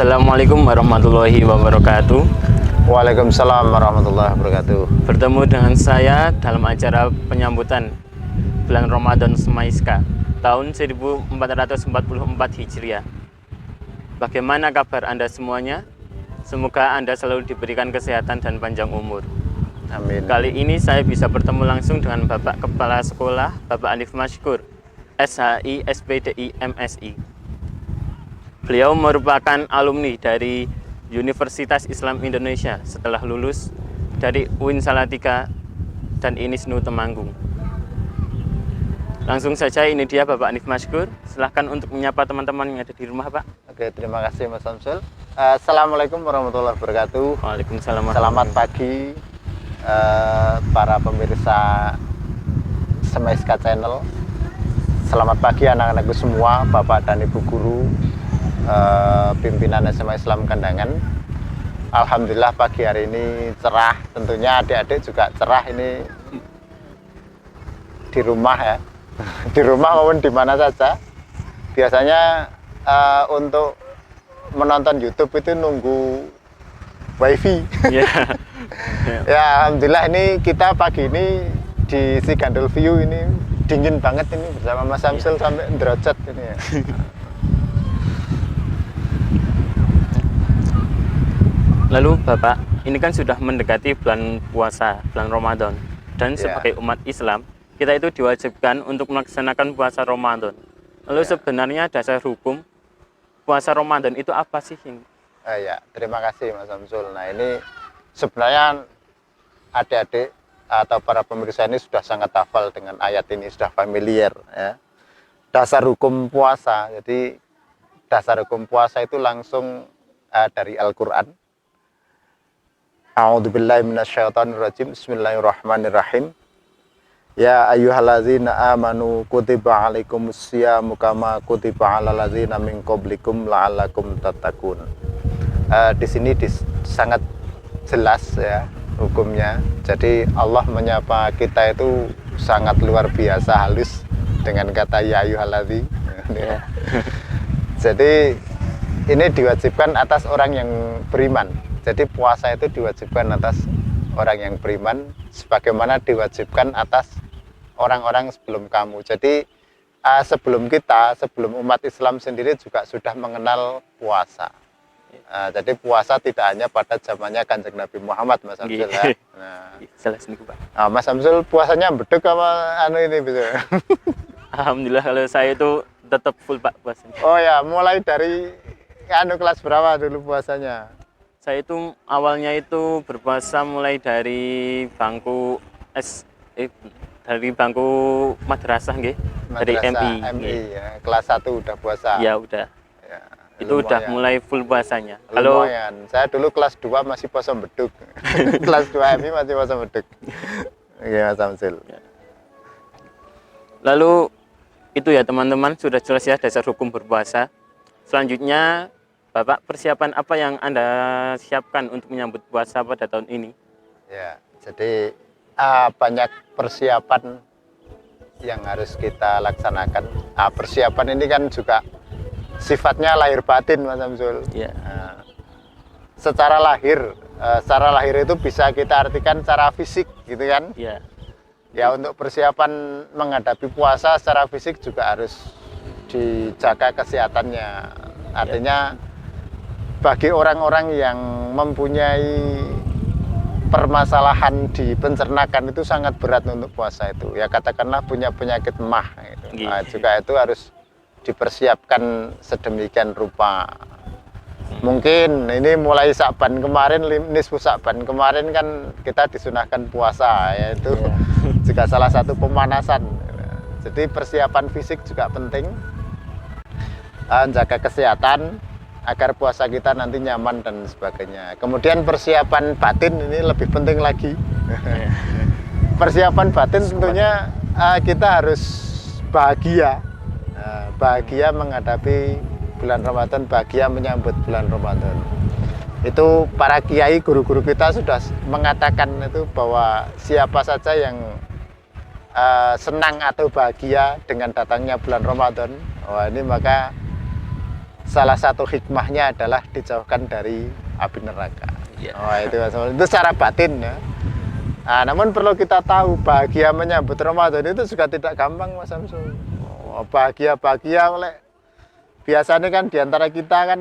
Assalamualaikum warahmatullahi wabarakatuh. Waalaikumsalam warahmatullahi wabarakatuh. Bertemu dengan saya dalam acara penyambutan bulan Ramadan Semaiska tahun 1444 Hijriah. Bagaimana kabar Anda semuanya? Semoga Anda selalu diberikan kesehatan dan panjang umur. Amin. Kali ini saya bisa bertemu langsung dengan Bapak Kepala Sekolah, Bapak Anif Mashkur, SHI SPDI MSI. Beliau merupakan alumni dari Universitas Islam Indonesia setelah lulus dari UIN Salatiga dan INISNU Temanggung. Langsung saja, ini dia Bapak Anif Mashkur. Silahkan untuk menyapa teman-teman yang ada di rumah, Pak. Oke, terima kasih Mas Samsul. Assalamualaikum warahmatullahi wabarakatuh. Waalaikumsalam. Selamat pagi para pemirsa Semaiska Channel. Selamat pagi anak-anakku semua, Bapak dan Ibu guru, pimpinan SMA Islam Kandangan. Alhamdulillah pagi hari ini cerah, tentunya adik-adik juga cerah ini di rumah ya. Di rumah maupun di mana saja. Biasanya untuk menonton YouTube itu nunggu wifi. Ya, alhamdulillah ini kita pagi ini di Sigandul View ini dingin banget ini bersama Mas Samsul sampai derajat ini ya. Lalu Bapak, ini kan sudah mendekati bulan puasa, bulan Ramadan. Dan sebagai umat Islam, kita itu diwajibkan untuk melaksanakan puasa Ramadan. Lalu sebenarnya dasar hukum puasa Ramadan itu apa sih? Ya, terima kasih Mas Samsul. Nah ini sebenarnya adik-adik atau para pemirsa ini sudah sangat hafal dengan ayat ini, sudah familiar ya. Dasar hukum puasa, jadi dasar hukum puasa itu langsung dari Al-Quran. A'udzubillahi minasyaitonirrajim. Bismillahirrahmanirrahim. Ya ayyuhallazina amanu kutiba alaikumusyamu kama kutiba alal ladzina min qablikum la'allakum tattaqun. Di sini sangat jelas ya hukumnya. Jadi Allah menyapa kita itu sangat luar biasa halus dengan kata ya ayyuhallazi. Jadi ini diwajibkan atas orang yang beriman. Jadi puasa itu diwajibkan atas orang yang beriman sebagaimana diwajibkan atas orang-orang sebelum kamu. Jadi sebelum kita, sebelum umat Islam sendiri juga sudah mengenal puasa. Jadi puasa tidak hanya pada zamannya Kanjeng Nabi Muhammad, Mas Samsul ya. Mas Samsul puasanya beduk sama ini bisa. Alhamdulillah kalau saya itu tetap full Pak puasanya. Oh ya, mulai dari kelas berapa dulu puasanya? Saya itu awalnya itu berpuasa mulai dari bangku dari bangku madrasah nggih, dari MI ya. Kelas 1 udah puasa. Ya udah. Ya, itu lumayan. Udah mulai full puasanya. Kalau saya dulu kelas 2 masih puasa beduk. Kelas 2 MI masih puasa beduk. Ya, Samsul. Ya. Lalu itu ya teman-teman, sudah jelas ya dasar hukum berpuasa. Selanjutnya Bapak, persiapan apa yang Anda siapkan untuk menyambut puasa pada tahun ini? Ya, jadi banyak persiapan yang harus kita laksanakan. Persiapan ini kan juga sifatnya lahir batin, Mas Samsul. Ya. Secara lahir itu bisa kita artikan secara fisik, gitu kan? Ya. Ya, untuk persiapan menghadapi puasa secara fisik juga harus dijaga kesehatannya. Artinya bagi orang-orang yang mempunyai permasalahan di pencernakan itu sangat berat untuk puasa itu. Ya katakanlah punya penyakit MAH gitu. Nah, juga itu harus dipersiapkan sedemikian rupa. Mungkin ini mulai Sa'ban kemarin, nisfu Sa'ban kemarin kan kita disunahkan puasa, yaitu juga salah satu pemanasan. Jadi persiapan fisik juga penting. Jaga kesehatan agar puasa kita nanti nyaman dan sebagainya. Kemudian persiapan batin ini lebih penting lagi. Persiapan batin tentunya kita harus bahagia. Bahagia menghadapi bulan Ramadan, bahagia menyambut bulan Ramadan. Itu para kiai, guru-guru kita sudah mengatakan itu bahwa siapa saja yang senang atau bahagia dengan datangnya bulan Ramadan, ini maka salah satu hikmahnya adalah dijauhkan dari api neraka. Iya. Oh, itu Mas Samsul. Itu secara batin ya. Nah, namun perlu kita tahu bahagia menyambut Ramadan itu juga tidak gampang Mas Samsul. Oh, bahagia oleh biasanya kan diantara kita kan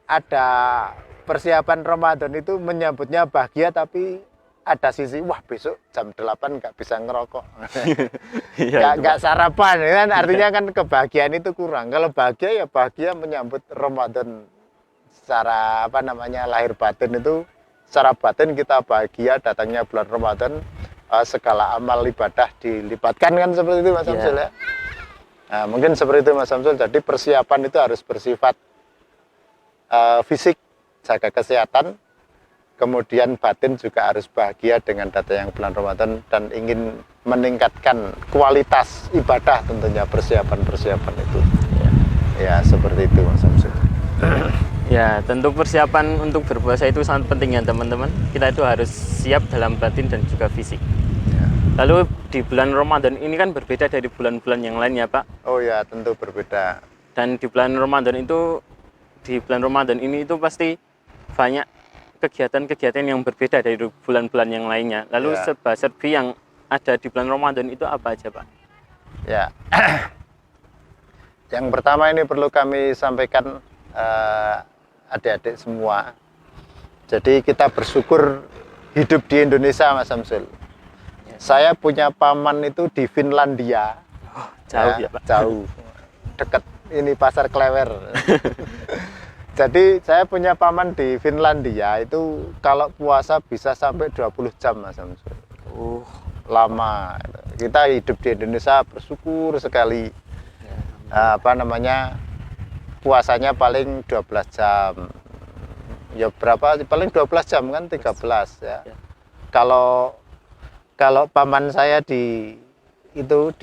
ada persiapan Ramadan itu menyambutnya bahagia, tapi ada sisi wah besok jam 8 nggak bisa ngerokok, nggak sarapan kan, artinya kan kebahagiaan itu kurang. Kalau bahagia ya bahagia menyambut Ramadan secara apa namanya lahir batin itu, secara batin kita bahagia datangnya bulan Ramadan, segala amal ibadah dilipatkan kan, seperti itu Mas Samsul ya. Nah, mungkin seperti itu Mas Samsul. Jadi persiapan itu harus bersifat fisik, jaga kesehatan, kemudian batin juga harus bahagia dengan datangnya bulan Ramadan dan ingin meningkatkan kualitas ibadah, tentunya persiapan itu. Ya seperti itu Mas Samsul. Ya, tentu persiapan untuk berpuasa itu sangat penting ya teman-teman. Kita itu harus siap dalam batin dan juga fisik. Lalu di bulan Ramadan ini kan berbeda dari bulan-bulan yang lain ya Pak? Oh ya, tentu berbeda. Dan di bulan Ramadan ini itu pasti banyak kegiatan-kegiatan yang berbeda dari bulan-bulan yang lainnya. Lalu serba-serbi yang ada di bulan Ramadan itu apa aja Pak? Ya, yang pertama ini perlu kami sampaikan adik-adik semua. Jadi kita bersyukur hidup di Indonesia Mas Samsul. Saya punya paman itu di Finlandia. Oh, jauh ya Pak? Jauh, dekat ini Pasar Klewer. Jadi saya punya paman di Finlandia itu kalau puasa bisa sampai 20 jam Mas Samsul. Lama. Kita hidup di Indonesia bersyukur sekali. Apa namanya? Puasanya paling 12 jam. Ya berapa? Paling 12 jam kan 13 ya. Kalau paman saya di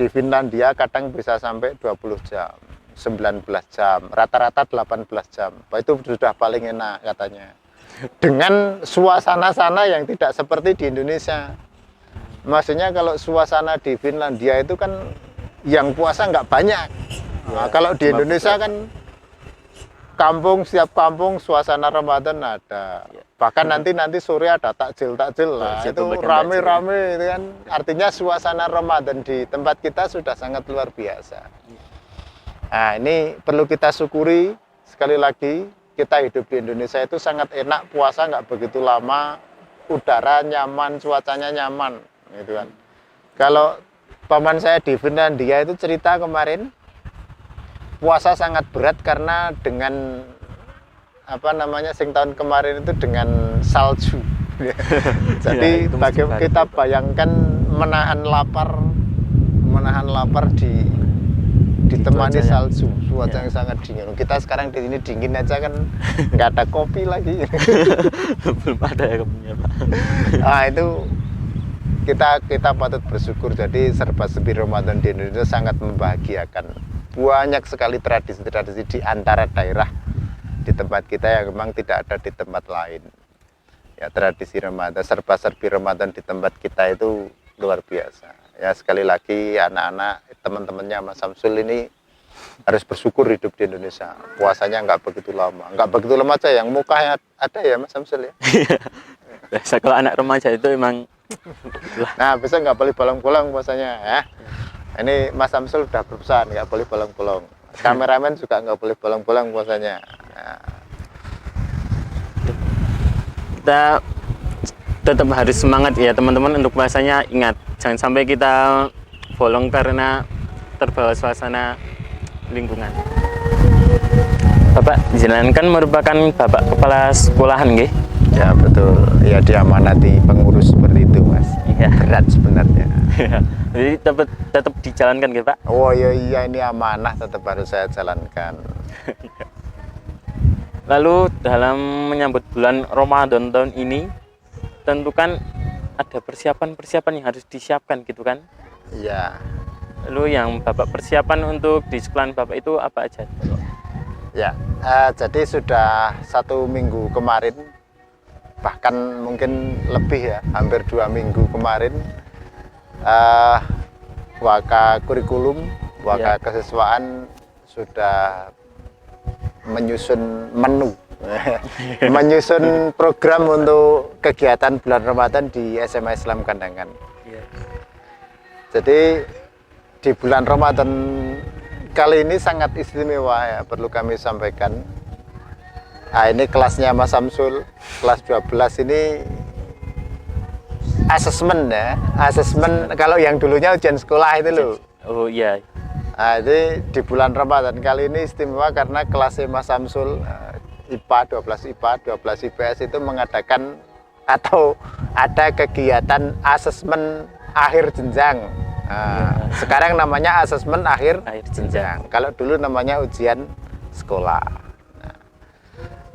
Finlandia kadang bisa sampai 20 jam. 19 jam, rata-rata 18 jam. Itu sudah paling enak katanya. Dengan suasana sana yang tidak seperti di Indonesia. Maksudnya kalau suasana di Finlandia itu kan yang puasa nggak banyak. Nah, kalau di Indonesia kan setiap kampung suasana Ramadan ada. Bahkan nanti sore ada takjil lah. Itu rame-rame itu kan. Artinya suasana Ramadan di tempat kita sudah sangat luar biasa. Nah, ini perlu kita syukuri. Sekali lagi, kita hidup di Indonesia itu sangat enak, puasa nggak begitu lama, udara nyaman, cuacanya nyaman, gitu kan. Kalau paman saya di Finlandia itu cerita kemarin, puasa sangat berat karena dengan apa namanya tahun kemarin itu dengan salju. Jadi kita bayangkan menahan lapar ditemani salju, cuaca yang sangat dingin. Kita sekarang di sini dingin aja kan, nggak ada kopi lagi. Belum ada ya kopinya Pak. Nah itu kita patut bersyukur. Jadi serba-serbi Ramadan di Indonesia sangat membahagiakan. Banyak sekali tradisi-tradisi di antara daerah di tempat kita yang memang tidak ada di tempat lain. Ya tradisi Ramadan, serba-serbi Ramadan di tempat kita itu luar biasa. Ya sekali lagi anak-anak, teman-temannya Mas Samsul ini harus bersyukur hidup di Indonesia. Puasanya nggak begitu lama aja, yang mukanya ada ya Mas Samsul ya. Biasa kalau anak remaja itu emang. Nah bisa nggak boleh bolong-bolong puasanya ya. Ini Mas Samsul udah berusaha nggak boleh bolong-bolong. Kameramen juga nggak boleh bolong-bolong puasanya. Nah. Kita tetap harus semangat ya teman-teman untuk puasanya. Ingat, jangan sampai kita bolong karena terbawa suasana lingkungan. Bapak jenengan kan merupakan Bapak Kepala Sekolahan nggih? Ya betul, ya diamanati pengurus seperti itu Mas. Iya. Berat sebenarnya. Jadi tetap dijalankan nggih Pak? Oh iya ini amanah tetap harus saya jalankan. Lalu dalam menyambut bulan Ramadan tahun ini, tentu kan ada persiapan-persiapan yang harus disiapkan gitu kan? Iya. Lalu yang Bapak persiapan untuk di sekolahan Bapak itu apa aja? Ya, jadi sudah 1 minggu kemarin, bahkan mungkin lebih ya, hampir 2 minggu kemarin, waka kurikulum, waka kesiswaan sudah menyusun menu, menyusun program untuk kegiatan bulan Ramadan di SMA Islam Kandangan. Iya. Jadi di bulan Ramadan kali ini sangat istimewa ya, perlu kami sampaikan. Nah, ini kelasnya Mas Samsul, kelas 12 ini asesmen ya, asesmen kalau yang dulunya ujian sekolah itu loh. Oh iya. Nah, jadi di bulan Ramadan kali ini istimewa karena kelasnya Mas Samsul IPA 12 IPS itu mengadakan atau ada kegiatan asesmen akhir jenjang. Nah, sekarang namanya asesmen akhir jenjang. Kalau dulu namanya ujian sekolah. Nah,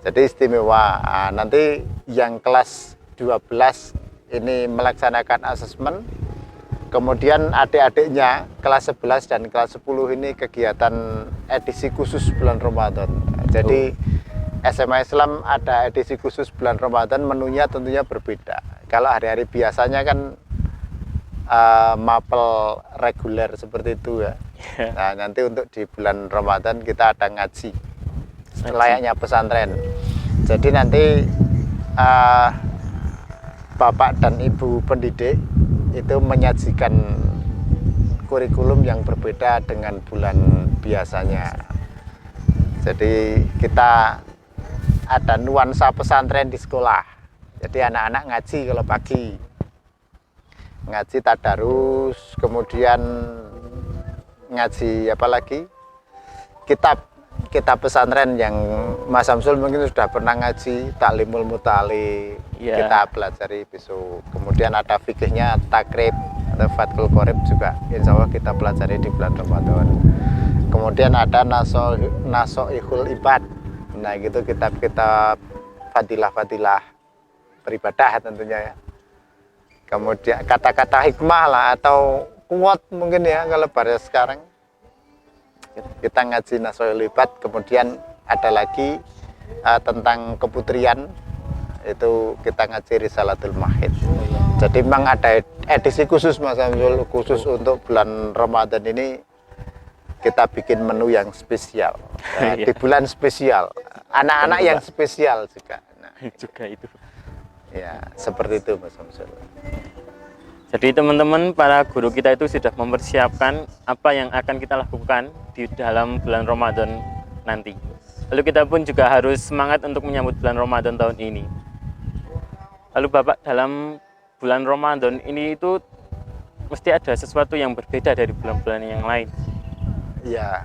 jadi istimewa. Nah, nanti yang kelas 12 ini melaksanakan asesmen. Kemudian adik-adiknya kelas 11 dan kelas 10 ini kegiatan edisi khusus bulan Ramadan. Jadi SMA Islam ada edisi khusus bulan Ramadan, menunya tentunya berbeda. Kalau hari-hari biasanya kan mapel reguler seperti itu ya. Nah, nanti untuk di bulan Ramadan kita ada ngaji layaknya pesantren. Jadi nanti Bapak dan Ibu pendidik itu menyajikan kurikulum yang berbeda dengan bulan biasanya. Jadi kita ada nuansa pesantren di sekolah. Jadi anak-anak ngaji kalau pagi, ngaji tadarus, kemudian ngaji apa lagi? Kitab pesantren yang Mas Samsul mungkin sudah pernah ngaji, Taklimul Mutali, kita pelajari besok. Kemudian ada fikihnya takrib atau Fathul Qorib juga, insya Allah kita pelajari di bulan Ramadan. Kemudian ada Nasoihul Ibad, nah gitu kitab-kitab fadilah-fadilah beribadah tentunya ya. Kemudian kata-kata hikmah lah atau kuat mungkin ya kalau pada sekarang. Kita ngaji Nasoihul Ibad, kemudian ada lagi tentang keputrian, itu kita ngaji Risalatul Mahid. Jadi memang ada edisi khusus Mas Samsul, khusus untuk bulan Ramadan ini kita bikin menu yang spesial. Di bulan spesial, anak-anak yang spesial juga. Nah, juga itu. Ya, seperti itu Mas Samsul. Jadi teman-teman, para guru kita itu sudah mempersiapkan apa yang akan kita lakukan di dalam bulan Ramadan nanti. Lalu kita pun juga harus semangat untuk menyambut bulan Ramadan tahun ini. Lalu Bapak, dalam bulan Ramadan ini itu mesti ada sesuatu yang berbeda dari bulan-bulan yang lain. Ya.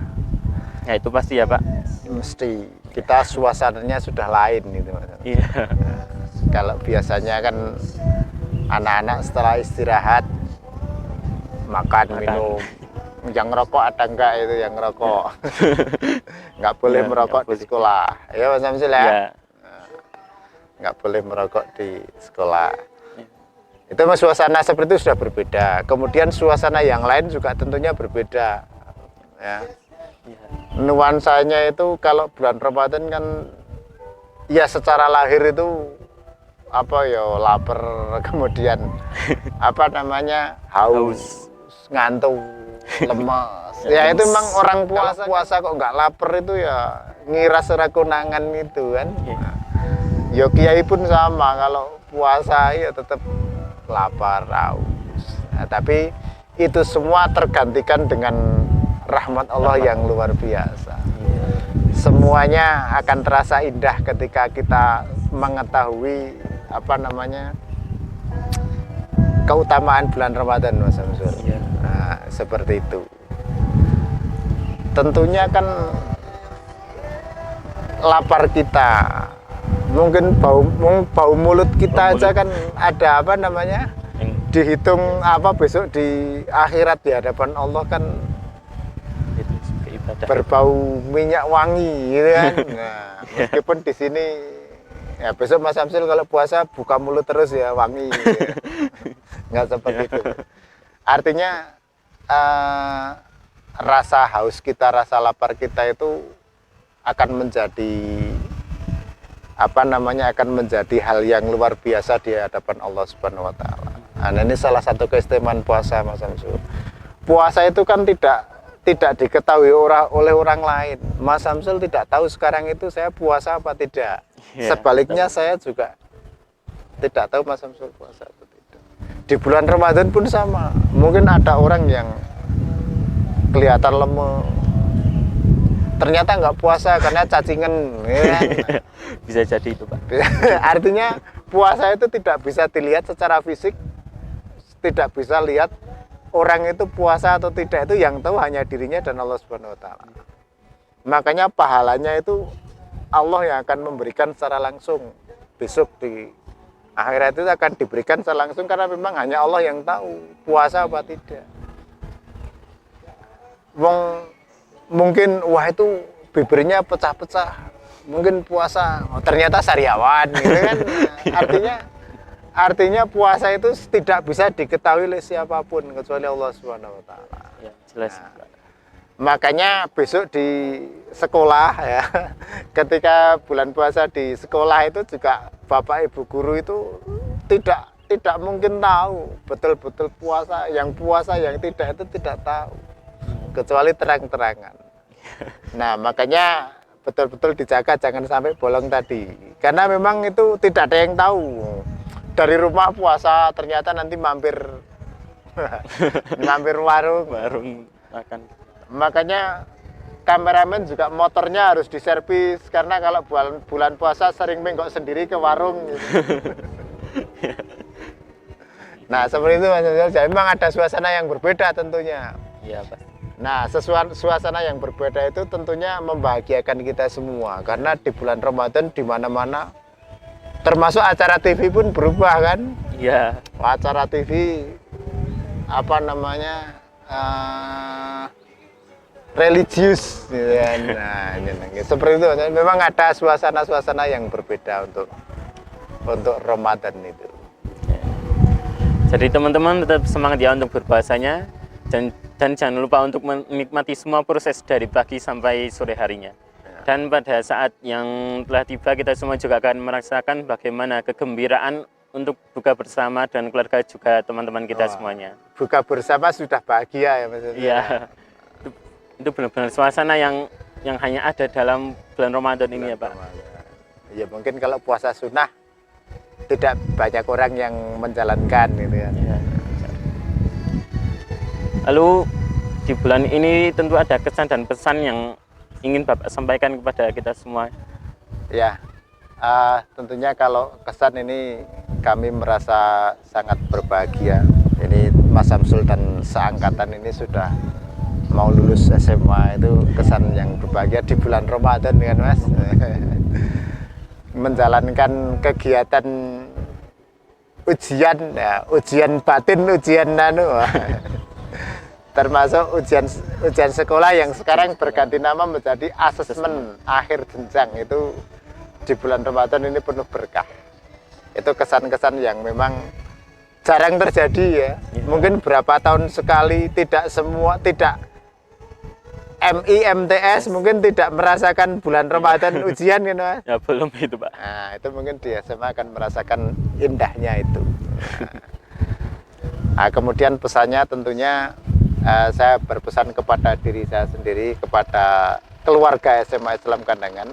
Ya itu pasti ya Pak. Mesti. Kita suasananya sudah lain gitu Mas. Iya. Kalau biasanya kan anak-anak setelah istirahat makan, minum, yang rokok ada enggak itu yang ngerokok? Nggak boleh merokok di sekolah ya Mas Samsul ya. Nggak boleh merokok di sekolah. Itu mas, suasana seperti itu sudah berbeda. Kemudian suasana yang lain juga tentunya berbeda ya. Nuansanya itu kalau bulan Ramadan kan ya secara lahir itu apa ya, lapar, kemudian apa namanya, haus, ngantuk, lemas. Ya itu memang orang puasa kok nggak lapar itu ya ngira sera konangan itu kan. Ya kiai pun sama, kalau puasa ya tetap lapar, haus. Nah, tapi itu semua tergantikan dengan rahmat Allah yang luar biasa. Semuanya akan terasa indah ketika kita mengetahui apa namanya, keutamaan bulan Ramadan Mas Samsul. Nah, seperti itu. Tentunya kan lapar kita, mungkin bau mulut kita aja kan ada apa namanya, dihitung apa besok di akhirat di hadapan Allah kan berbau minyak wangi gitu kan. Nah, meskipun di sini ya besok Mas Samsul kalau puasa buka mulut terus ya wangi gitu ya. Nggak seperti itu. Artinya rasa haus kita, rasa lapar kita itu akan menjadi apa namanya, akan menjadi hal yang luar biasa di hadapan Allah Subhanahu wa taala. Nah, ini salah satu keistimewaan puasa Mas Samsul. Puasa itu kan tidak diketahui oleh orang lain. Mas Samsul tidak tahu sekarang itu saya puasa apa tidak. Ya, Sebaliknya saya juga tidak tahu Mas Samsul puasa atau tidak. Di bulan Ramadan pun sama. Mungkin ada orang yang kelihatan lemah, ternyata nggak puasa karena cacingan, ya. Bisa jadi itu, Pak. Artinya puasa itu tidak bisa dilihat secara fisik, tidak bisa lihat orang itu puasa atau tidak, itu yang tahu hanya dirinya dan Allah Subhanahu Wa Taala. Makanya pahalanya itu Allah yang akan memberikan secara langsung. Besok di akhirat itu akan diberikan secara langsung karena memang hanya Allah yang tahu puasa apa tidak. Mungkin wah itu bibirnya pecah-pecah, mungkin puasa, ternyata sariawan gitu kan. Artinya puasa itu tidak bisa diketahui oleh siapapun kecuali Allah Subhanahu Wa Taala. Ya, jelas. Nah, makanya besok di sekolah ya, ketika bulan puasa di sekolah itu juga Bapak Ibu guru itu tidak mungkin tahu betul-betul puasa yang tidak itu tidak tahu, kecuali terang-terangan. Nah, makanya betul-betul dijaga jangan sampai bolong tadi. Karena memang itu tidak ada yang tahu. Dari rumah puasa ternyata nanti mampir warung makan. Makanya kameramen juga motornya harus diservis karena kalau bulan puasa sering menggok sendiri ke warung gitu. Nah, seperti itu Mas Samsul. Jadi memang ada suasana yang berbeda tentunya. Iya, Pak. Nah, suasana yang berbeda itu tentunya membahagiakan kita semua karena di bulan Ramadan di mana-mana termasuk acara TV pun berubah kan? Iya. Acara TV apa namanya? Religius gitu kan. Nah, seperti itu. Memang ada suasana-suasana yang berbeda untuk Ramadan itu. Jadi teman-teman tetap semangat ya untuk berpuasanya dan jangan lupa untuk menikmati semua proses dari pagi sampai sore harinya. Dan pada saat yang telah tiba kita semua juga akan merasakan bagaimana kegembiraan untuk buka bersama dan keluarga juga teman-teman kita semuanya. Buka bersama sudah bahagia ya maksudnya. Iya. Itu benar-benar suasana yang hanya ada dalam bulan Ramadan ini ya, Pak. Ya mungkin kalau puasa sunnah tidak banyak orang yang menjalankan gitu ya. Ya. Lalu di bulan ini tentu ada kesan dan pesan yang ingin Bapak sampaikan kepada kita semua. Ya, tentunya kalau kesan ini kami merasa sangat berbahagia. Ini Mas Samsul dan seangkatan ini sudah mau lulus SMA, itu kesan yang berbahagia di bulan Ramadan kan Mas. Menjalankan kegiatan ujian, ya, ujian batin, ujian termasuk ujian sekolah yang sekarang berganti nama menjadi asesmen akhir jenjang. Itu di bulan Ramadan ini penuh berkah. Itu kesan-kesan yang memang jarang terjadi ya. Mungkin berapa tahun sekali, tidak MTS mungkin tidak merasakan bulan Ramadan ujian gitu Mas. Ya belum itu Pak. Nah, itu mungkin di SMA akan merasakan indahnya itu. Nah, kemudian pesannya tentunya saya berpesan kepada diri saya sendiri, kepada keluarga SMA Islam Kandangan,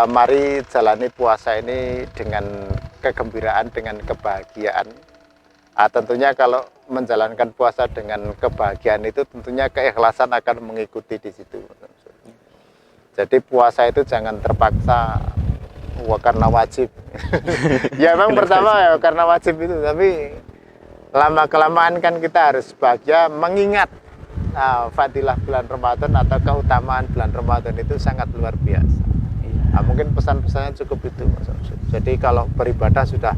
mari jalani puasa ini dengan kegembiraan, dengan kebahagiaan. Tentunya kalau menjalankan puasa dengan kebahagiaan itu tentunya keikhlasan akan mengikuti di situ. Jadi puasa itu jangan terpaksa karena wajib. Ya memang pertama ya karena wajib itu, tapi lama-kelamaan kan kita harus bahagia mengingat fadilah bulan Ramadan atau keutamaan bulan Ramadan itu sangat luar biasa. Mungkin pesan-pesannya cukup itu Mas Samsul. Jadi kalau beribadah sudah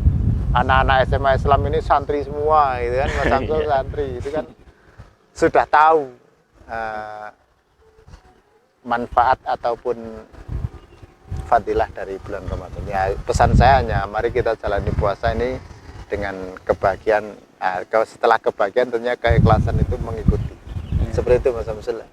anak-anak SMA Islam ini santri semua gitu kan, Mas Samsul santri itu kan sudah tahu manfaat ataupun fadilah dari bulan Ramadan. Ya, pesan saya hanya mari kita jalani puasa ini dengan kebahagiaan. Setelah kebahagiaan tentunya keikhlasan itu mengikuti. Seperti itu Mas Samsul.